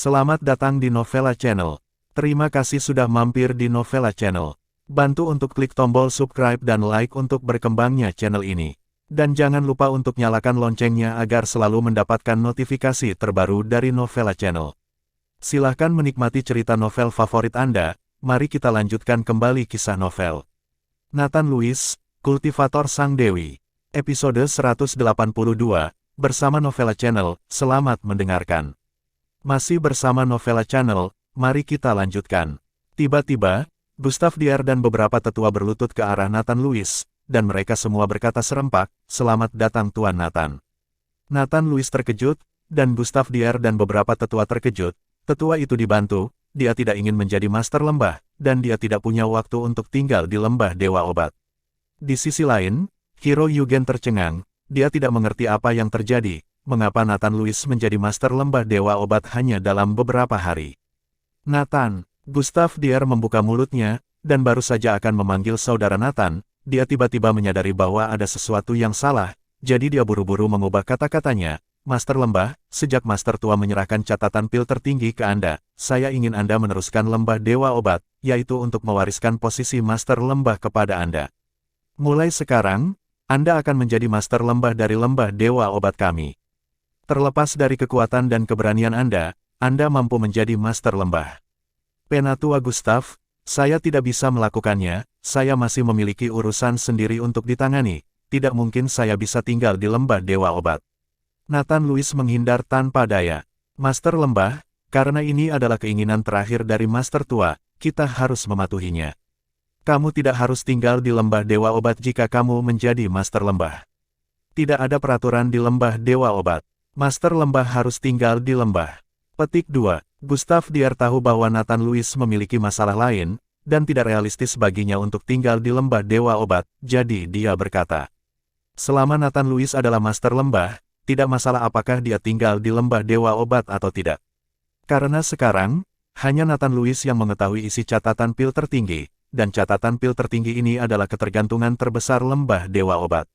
Selamat datang di Novella Channel. Terima kasih sudah mampir di Novella Channel. Bantu untuk klik tombol subscribe dan like untuk berkembangnya channel ini. Dan jangan lupa untuk nyalakan loncengnya agar selalu mendapatkan notifikasi terbaru dari Novella Channel. Silahkan menikmati cerita novel favorit Anda. Mari kita lanjutkan kembali kisah novel Nathan Lewis, Kultivator Sang Dewi. Episode 182, bersama Novella Channel. Selamat mendengarkan. Masih bersama Novella Channel, mari kita lanjutkan. Tiba-tiba, Gustav Dier dan beberapa tetua berlutut ke arah Nathan Lewis, dan mereka semua berkata serempak, "Selamat datang Tuan Nathan." Nathan Lewis terkejut, dan Gustav Dier dan beberapa tetua terkejut. Tetua itu dibantu, dia tidak ingin menjadi master lembah, dan dia tidak punya waktu untuk tinggal di lembah Dewa Obat. Di sisi lain, Hiro Yugen tercengang, dia tidak mengerti apa yang terjadi. Mengapa Nathan Lewis menjadi master lembah Dewa Obat hanya dalam beberapa hari? Nathan, Gustav Dier membuka mulutnya, dan baru saja akan memanggil saudara Nathan, dia tiba-tiba menyadari bahwa ada sesuatu yang salah, jadi dia buru-buru mengubah kata-katanya. Master lembah, sejak master tua menyerahkan catatan pil tertinggi ke Anda, saya ingin Anda meneruskan lembah Dewa Obat, yaitu untuk mewariskan posisi master lembah kepada Anda. Mulai sekarang, Anda akan menjadi master lembah dari lembah Dewa Obat kami. Terlepas dari kekuatan dan keberanian Anda mampu menjadi master lembah. Penatua Gustav, saya tidak bisa melakukannya, saya masih memiliki urusan sendiri untuk ditangani, tidak mungkin saya bisa tinggal di lembah Dewa Obat. Nathan Lewis menghindar tanpa daya. Master lembah, karena ini adalah keinginan terakhir dari master tua, kita harus mematuhinya. Kamu tidak harus tinggal di lembah Dewa Obat jika kamu menjadi master lembah. Tidak ada peraturan di lembah Dewa Obat. Master lembah harus tinggal di lembah. Petik 2. Gustav Dier tahu bahwa Nathan Lewis memiliki masalah lain, dan tidak realistis baginya untuk tinggal di lembah Dewa Obat, jadi dia berkata, selama Nathan Lewis adalah master lembah, tidak masalah apakah dia tinggal di lembah Dewa Obat atau tidak. Karena sekarang, hanya Nathan Lewis yang mengetahui isi catatan pil tertinggi, dan catatan pil tertinggi ini adalah ketergantungan terbesar lembah Dewa Obat.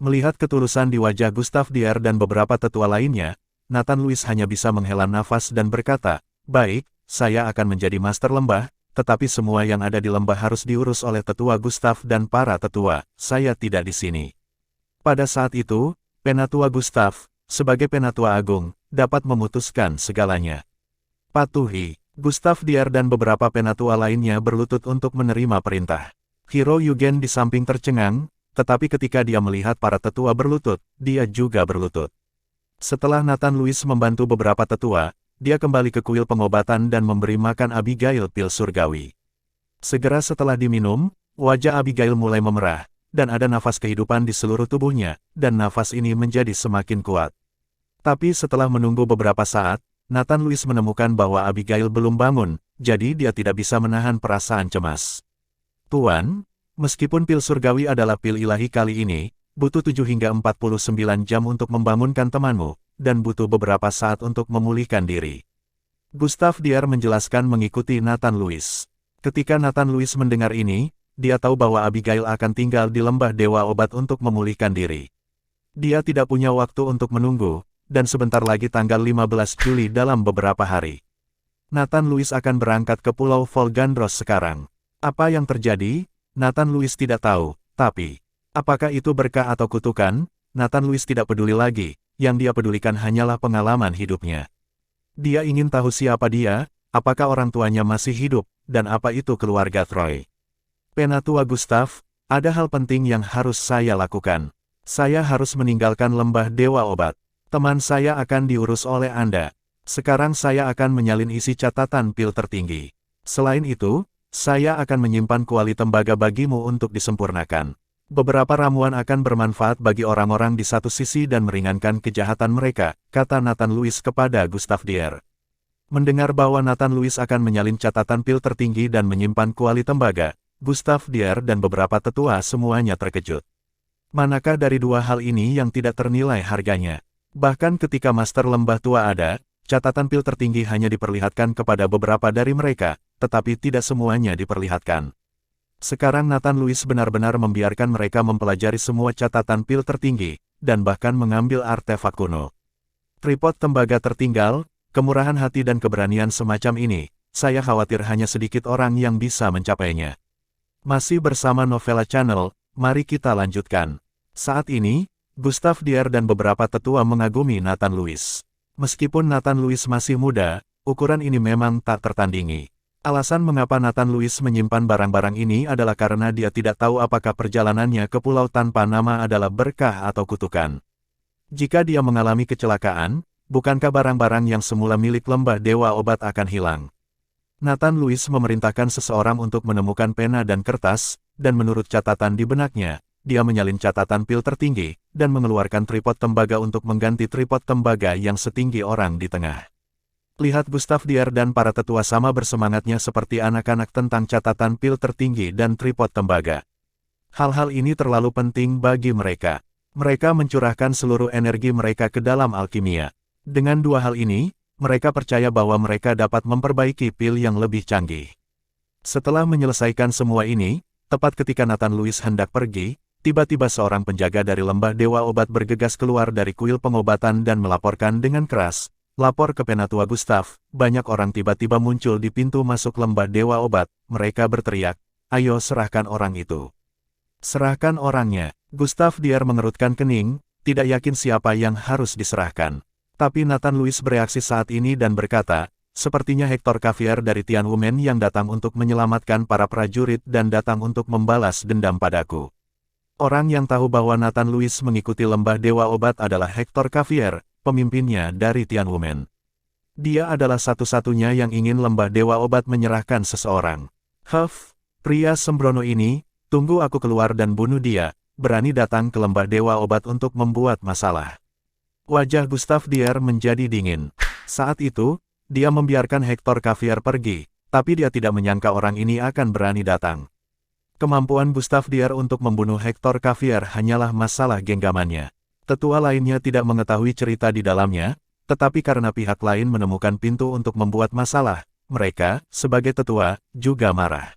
Melihat ketulusan di wajah Gustav Dier dan beberapa tetua lainnya, Nathan Lewis hanya bisa menghela nafas dan berkata, baik, saya akan menjadi master lembah, tetapi semua yang ada di lembah harus diurus oleh tetua Gustav dan para tetua, saya tidak di sini. Pada saat itu, Penatua Gustav, sebagai Penatua Agung, dapat memutuskan segalanya. Patuhi, Gustav Dier dan beberapa penatua lainnya berlutut untuk menerima perintah. Hiro Yugen di samping tercengang, tetapi ketika dia melihat para tetua berlutut, dia juga berlutut. Setelah Nathan Lewis membantu beberapa tetua, dia kembali ke kuil pengobatan dan memberi makan Abigail pil surgawi. Segera setelah diminum, wajah Abigail mulai memerah, dan ada nafas kehidupan di seluruh tubuhnya, dan nafas ini menjadi semakin kuat. Tapi setelah menunggu beberapa saat, Nathan Lewis menemukan bahwa Abigail belum bangun, jadi dia tidak bisa menahan perasaan cemas. Tuan, meskipun pil surgawi adalah pil ilahi kali ini, butuh 7 hingga 49 jam untuk membangunkan temanmu, dan butuh beberapa saat untuk memulihkan diri. Gustav Dier menjelaskan mengikuti Nathan Lewis. Ketika Nathan Lewis mendengar ini, dia tahu bahwa Abigail akan tinggal di lembah Dewa Obat untuk memulihkan diri. Dia tidak punya waktu untuk menunggu, dan sebentar lagi tanggal 15 Juli dalam beberapa hari. Nathan Lewis akan berangkat ke Pulau Volgandros sekarang. Apa yang terjadi? Nathan Lewis tidak tahu, tapi apakah itu berkah atau kutukan? Nathan Lewis tidak peduli lagi, yang dia pedulikan hanyalah pengalaman hidupnya. Dia ingin tahu siapa dia, apakah orang tuanya masih hidup, dan apa itu keluarga Troy. Penatua Gustav, ada hal penting yang harus saya lakukan. Saya harus meninggalkan lembah Dewa Obat. Teman saya akan diurus oleh Anda. Sekarang saya akan menyalin isi catatan pil tertinggi. Selain itu, saya akan menyimpan kuali tembaga bagimu untuk disempurnakan. Beberapa ramuan akan bermanfaat bagi orang-orang di satu sisi dan meringankan kejahatan mereka, kata Nathan Lewis kepada Gustav Dier. Mendengar bahwa Nathan Lewis akan menyalin catatan pil tertinggi dan menyimpan kuali tembaga, Gustav Dier dan beberapa tetua semuanya terkejut. Manakah dari dua hal ini yang tidak ternilai harganya? Bahkan ketika Master Lembah Tua ada, catatan pil tertinggi hanya diperlihatkan kepada beberapa dari mereka, tetapi tidak semuanya diperlihatkan. Sekarang Nathan Lewis benar-benar membiarkan mereka mempelajari semua catatan pil tertinggi, dan bahkan mengambil artefak kuno. Tripod tembaga tertinggal, kemurahan hati dan keberanian semacam ini, saya khawatir hanya sedikit orang yang bisa mencapainya. Masih bersama Novella Channel, mari kita lanjutkan. Saat ini, Gustav Dier dan beberapa tetua mengagumi Nathan Lewis. Meskipun Nathan Lewis masih muda, ukuran ini memang tak tertandingi. Alasan mengapa Nathan Lewis menyimpan barang-barang ini adalah karena dia tidak tahu apakah perjalanannya ke pulau tanpa nama adalah berkah atau kutukan. Jika dia mengalami kecelakaan, bukankah barang-barang yang semula milik lembah dewa obat akan hilang? Nathan Lewis memerintahkan seseorang untuk menemukan pena dan kertas, dan menurut catatan di benaknya, dia menyalin catatan pil tertinggi, dan mengeluarkan tripod tembaga untuk mengganti tripod tembaga yang setinggi orang di tengah. Lihat Gustav Dier dan para tetua sama bersemangatnya seperti anak-anak tentang catatan pil tertinggi dan tripod tembaga. Hal-hal ini terlalu penting bagi mereka. Mereka mencurahkan seluruh energi mereka ke dalam alkimia. Dengan dua hal ini, mereka percaya bahwa mereka dapat memperbaiki pil yang lebih canggih. Setelah menyelesaikan semua ini, tepat ketika Nathan Lewis hendak pergi, tiba-tiba seorang penjaga dari lembah dewa obat bergegas keluar dari kuil pengobatan dan melaporkan dengan keras. Lapor ke Penatua Gustav, banyak orang tiba-tiba muncul di pintu masuk lembah dewa obat, mereka berteriak, ayo serahkan orang itu. Serahkan orangnya. Gustav Dier mengerutkan kening, tidak yakin siapa yang harus diserahkan. Tapi Nathan Lewis bereaksi saat ini dan berkata, sepertinya Hector Cavier dari Tianwumen yang datang untuk menyelamatkan para prajurit dan datang untuk membalas dendam padaku. Orang yang tahu bahwa Nathan Lewis mengikuti lembah dewa obat adalah Hector Cavier, pemimpinnya dari Tianwumen. Dia adalah satu-satunya yang ingin lembah dewa obat menyerahkan seseorang. Huff, pria sembrono ini, tunggu aku keluar dan bunuh dia, berani datang ke lembah dewa obat untuk membuat masalah. Wajah Gustav Dier menjadi dingin. Saat itu, dia membiarkan Hector Cavier pergi, tapi dia tidak menyangka orang ini akan berani datang. Kemampuan Gustav Dier untuk membunuh Hector Cavier hanyalah masalah genggamannya. Tetua lainnya tidak mengetahui cerita di dalamnya, tetapi karena pihak lain menemukan pintu untuk membuat masalah, mereka, sebagai tetua, juga marah.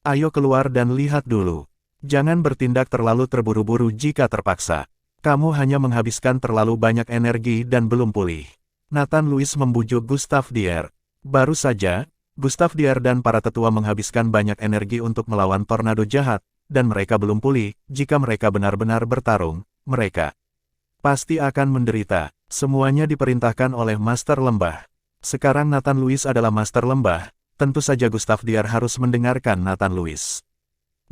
Ayo keluar dan lihat dulu. Jangan bertindak terlalu terburu-buru jika terpaksa. Kamu hanya menghabiskan terlalu banyak energi dan belum pulih. Nathan Lewis membujuk Gustav Dier. Baru saja, Gustav Dier dan para tetua menghabiskan banyak energi untuk melawan tornado jahat, dan mereka belum pulih. Jika mereka benar-benar bertarung, mereka pasti akan menderita. Semuanya diperintahkan oleh Master Lembah. Sekarang Nathan Lewis adalah Master Lembah, tentu saja Gustav Dier harus mendengarkan Nathan Lewis.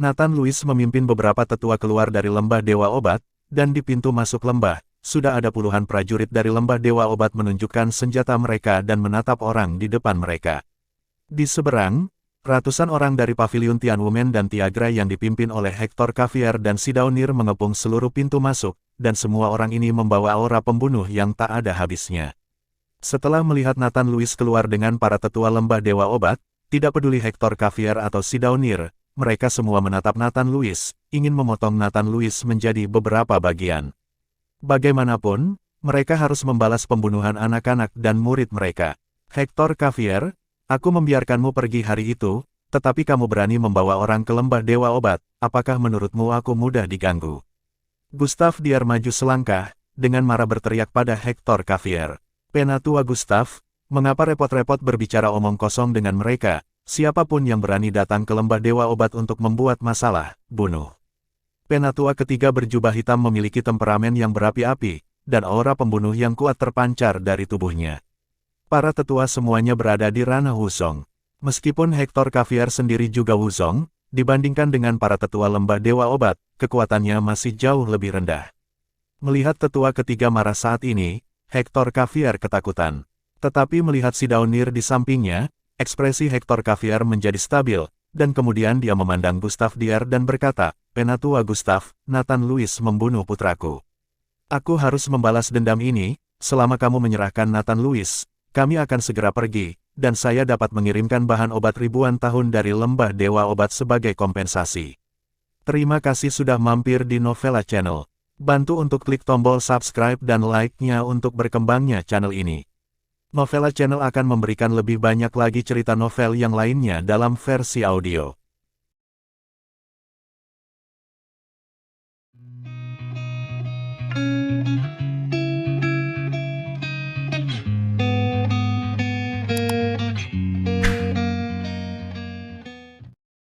Nathan Lewis memimpin beberapa tetua keluar dari lembah dewa obat, dan di pintu masuk lembah, sudah ada puluhan prajurit dari lembah dewa obat menunjukkan senjata mereka dan menatap orang di depan mereka. Di seberang, ratusan orang dari pavilion Tianwumen dan Tiagra yang dipimpin oleh Hector Cavier dan Sidaunir mengepung seluruh pintu masuk, dan semua orang ini membawa aura pembunuh yang tak ada habisnya. Setelah melihat Nathan Lewis keluar dengan para tetua lembah dewa obat, tidak peduli Hector Cavier atau Sidaunir, mereka semua menatap Nathan Lewis, ingin memotong Nathan Lewis menjadi beberapa bagian. Bagaimanapun, mereka harus membalas pembunuhan anak-anak dan murid mereka. Hector Cavier, aku membiarkanmu pergi hari itu, tetapi kamu berani membawa orang ke lembah dewa obat, apakah menurutmu aku mudah diganggu? Gustav Dier maju selangkah, dengan marah berteriak pada Hector Cavier. Penatua Gustav, mengapa repot-repot berbicara omong kosong dengan mereka? Siapapun yang berani datang ke lembah dewa obat untuk membuat masalah, bunuh. Penatua ketiga berjubah hitam memiliki temperamen yang berapi-api, dan aura pembunuh yang kuat terpancar dari tubuhnya. Para tetua semuanya berada di ranah Wuzong. Meskipun Hector Cavier sendiri juga Wuzong, dibandingkan dengan para tetua lembah dewa obat, kekuatannya masih jauh lebih rendah. Melihat tetua ketiga marah saat ini, Hector Cavier ketakutan. Tetapi melihat Sidaunir di sampingnya, ekspresi Hector Cavier menjadi stabil, dan kemudian dia memandang Gustav Dier dan berkata, Penatua Gustav, Nathan Lewis membunuh putraku. Aku harus membalas dendam ini, selama kamu menyerahkan Nathan Lewis, kami akan segera pergi, dan saya dapat mengirimkan bahan obat ribuan tahun dari lembah dewa obat sebagai kompensasi. Terima kasih sudah mampir di Novella Channel. Bantu untuk klik tombol subscribe dan like-nya untuk berkembangnya channel ini. Novella Channel akan memberikan lebih banyak lagi cerita novel yang lainnya dalam versi audio.